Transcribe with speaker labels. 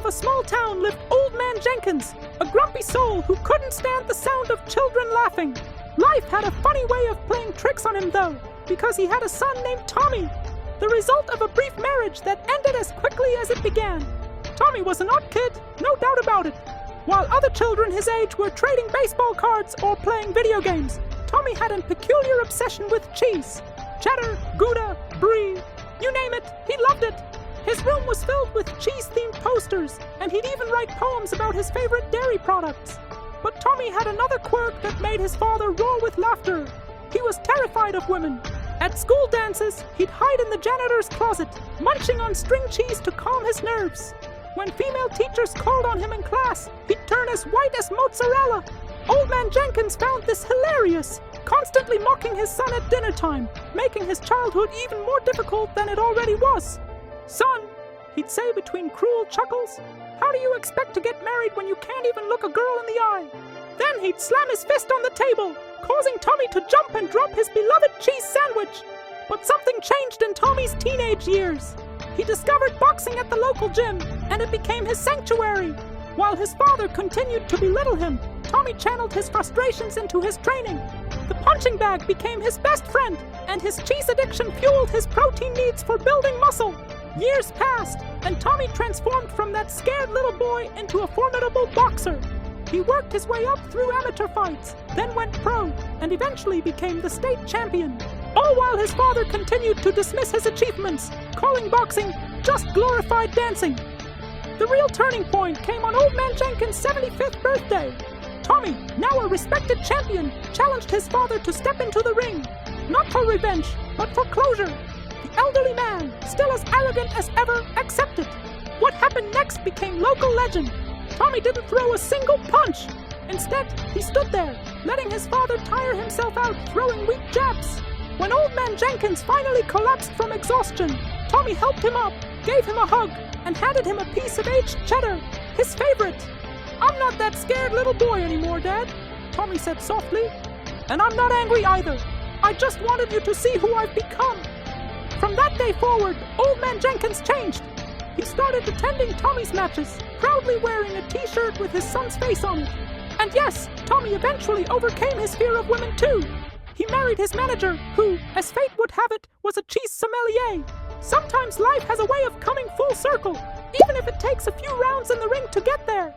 Speaker 1: of a small town lived Old Man Jenkins, a grumpy soul who couldn't stand the sound of children laughing. Life had a funny way of playing tricks on him though, because he had a son named Tommy, the result of a brief marriage that ended as quickly as it began. Tommy was an odd kid, no doubt about it. While other children his age were trading baseball cards or playing video games, Tommy had a peculiar obsession with cheese. Cheddar, Gouda, Brie, you name it, he loved it. His room was filled with cheese-themed posters, and he'd even write poems about his favorite dairy products. But Tommy had another quirk that made his father roar with laughter. He was terrified of women. At school dances, he'd hide in the janitor's closet, munching on string cheese to calm his nerves. When female teachers called on him in class, he'd turn as white as mozzarella. Old Man Jenkins found this hilarious, constantly mocking his son at dinner time, making his childhood even more difficult than it already was. "Son," he'd say between cruel chuckles, "how do you expect to get married when you can't even look a girl in the eye?" Then he'd slam his fist on the table, causing Tommy to jump and drop his beloved cheese sandwich. But something changed in Tommy's teenage years. He discovered boxing at the local gym, and it became his sanctuary. While his father continued to belittle him, Tommy channeled his frustrations into his training. The punching bag became his best friend, and his cheese addiction fueled his protein needs for building muscle. Years passed, and Tommy transformed from that scared little boy into a formidable boxer. He worked his way up through amateur fights, then went pro, and eventually became the state champion. All while his father continued to dismiss his achievements, calling boxing just glorified dancing. The real turning point came on Old Man Jenkins' 75th birthday. Tommy, now a respected champion, challenged his father to step into the ring. Not for revenge, but for closure. The elderly man, still as arrogant as ever, accepted. What happened next became local legend. Tommy didn't throw a single punch. Instead, he stood there, letting his father tire himself out throwing weak jabs. When Old Man Jenkins finally collapsed from exhaustion, Tommy helped him up, gave him a hug, and handed him a piece of aged cheddar, his favorite. "I'm not that scared little boy anymore, Dad," Tommy said softly. "And I'm not angry either. I just wanted you to see who I've become." From that day forward, Old Man Jenkins changed. He started attending Tommy's matches, proudly wearing a t-shirt with his son's face on it. And yes, Tommy eventually overcame his fear of women too. He married his manager, who, as fate would have it, was a cheese sommelier. Sometimes life has a way of coming full circle, even if it takes a few rounds in the ring to get there.